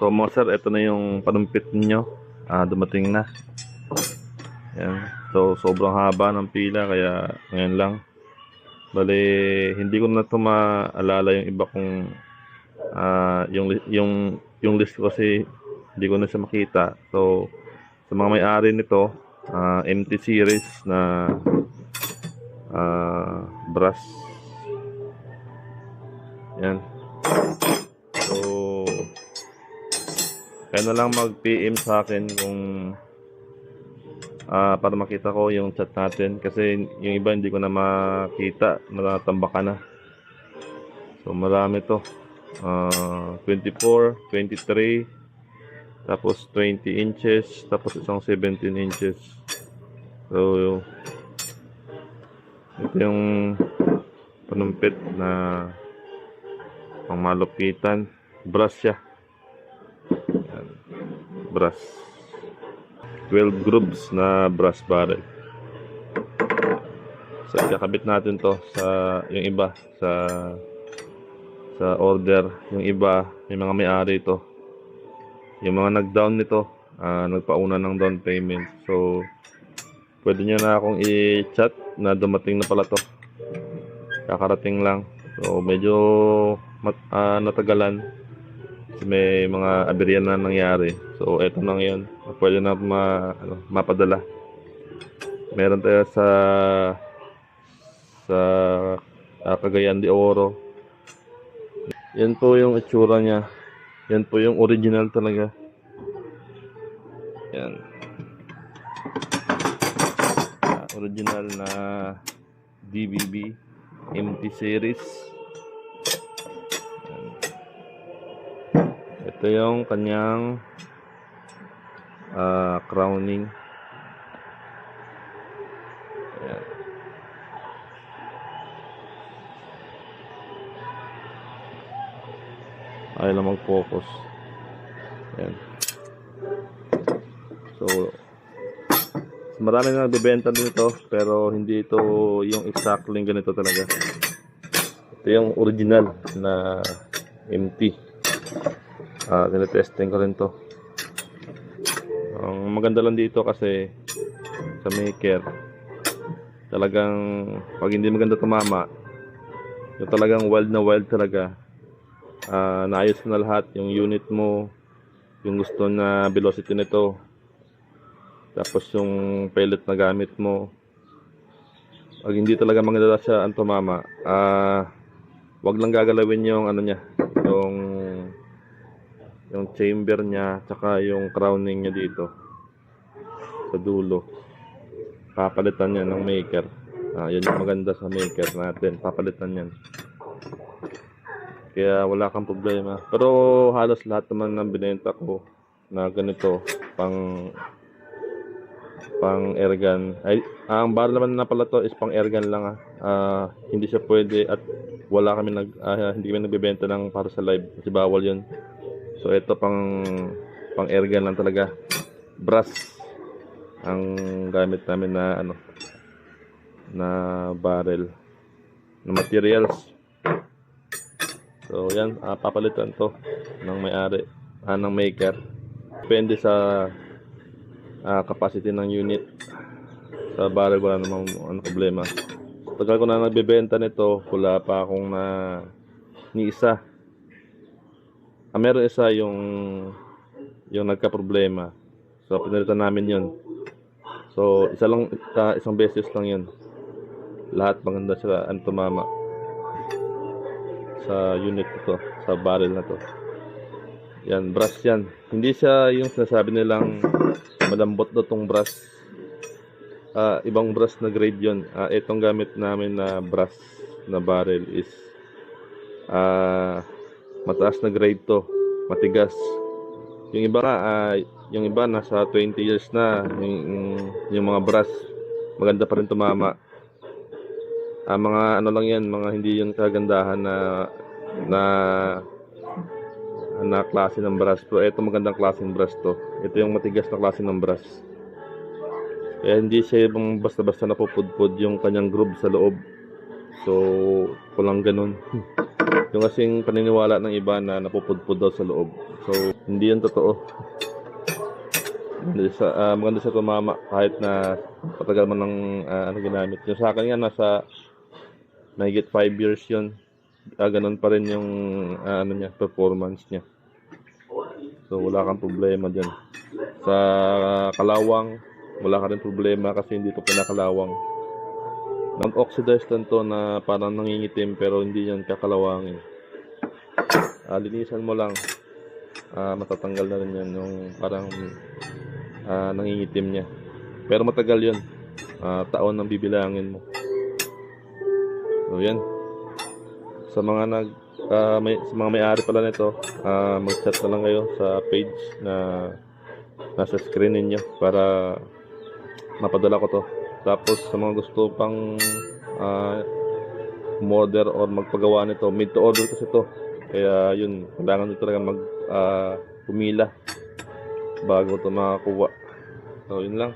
So mga sir, ito na yung panumpit ninyo. Dumating na. Yan. So sobrang haba ng pila kaya ngayon lang. Bale, hindi ko na ito maalala yung iba kong yung list ko kasi hindi ko na siya makita. So sa mga may-ari nito, MT series na brass. Yan. So kaya na lang mag-PM sa akin kung para makita ko yung chat natin kasi yung iba hindi ko na makita, natambakan na. So marami to. 24, 23, tapos 20 inches, tapos isang 17 inches. So ito yung panumpit na pangmalupitan. Brass siya. Yan. Brass. 12 grooves na brass barrel. So ikakabit natin to sa yung iba sa order. Yung iba may mga may-ari ito. Yung mga nag-down nito, nagpauna ng down payment. So pwede nyo na akong i-chat na dumating na pala to. Kakarating lang. So medyo natagalan. May mga aberya na nangyari. So eto na ngayon, pwede na mapadala. Meron tayo sa Cagayan de Oro. Yan po yung itsura niya. Yan po yung original talaga. Yan. Original na DBB MT series. Ito yung kanyang crowning. Ayan. Ayaw lang mag-focus. Ayan. So marami na nagbebenta dito pero hindi ito yung exactly ganito talaga. Ito yung original na MT. Tinetesting ko rin to. Ang maganda lang dito kasi sa maker talagang pag hindi maganda tumama, yung talagang wild na wild talaga. Naayos na lahat yung unit mo, yung gusto na velocity nito, tapos yung pellet na gamit mo. Pag hindi talaga maganda siya ang tumama, wag lang gagalawin yung ano niya, yung chamber niya, tsaka yung crowning niya dito sa dulo. Papalitan niya ng maker. Yun yung maganda sa maker natin, papalitan yan. Kaya wala kang problema. Pero halos lahat naman ng binenta ko na ganito, pang airgun. Ang barrel naman na pala to is pang airgun lang. Hindi siya pwede at wala kami hindi kami nagbebenta ng para sa live kasi bawal yun. So ito pang airgun lang talaga. Brass ang gamit namin na na barrel na materials. So yan, papalitan to ng may-ari, ng maker. Depende sa capacity ng unit. Sa barrel wala namang problema. Tagal ko na nagbebenta nito, wala pa akong ni isa. Meron isa yung nagka-problema. So pinalitan namin yun. So isang beses lang yun. Lahat maganda sila ang tumama sa unit ito, sa barrel na to. Yan, brass yan. Hindi siya yung sinasabi nilang malambot daw tong brass. Ibang brass na grade yun. Itong gamit namin na brass na barrel is mataas na grade to, matigas. Yung iba nasa 20 years na yung mga brass, maganda pa rin tumama. Mga lang yan, mga hindi yun kagandahan na klase ng brass. Pero ito magandang klase ng brass to. Ito yung matigas na klase ng brass. Kaya hindi siya basta-basta napupudpud yung kanyang groove sa loob. So walang ganun. Yung kasing paniniwala ng iba na napupudpud daw sa loob. So, hindi yan totoo. Maganda sa tumama kahit na patagal man ng ginamit. Yung sa akin nga, nasa mahigit 5 years yun. Ganun pa rin yung performance niya. So, wala kang problema dyan. Sa kalawang, wala ka rin problema kasi hindi ito pinakalawang. Non-oxidized lang to na parang nangingitim pero hindi yan kakalawangin. Linisan mo lang, matatanggal na rin yan yung parang nangingitim niya. Pero matagal yun, taon ang bibilangin mo. So yan, sa mga sa mga may-ari pala nito, mag-chat na lang kayo sa page na nasa screen ninyo para mapadala ko to. Tapos sa mga gusto pang order or magpagawa nito, made to order kasi to. Kaya yun, kailangan nyo talaga pumila bago to makakuha. So yun lang.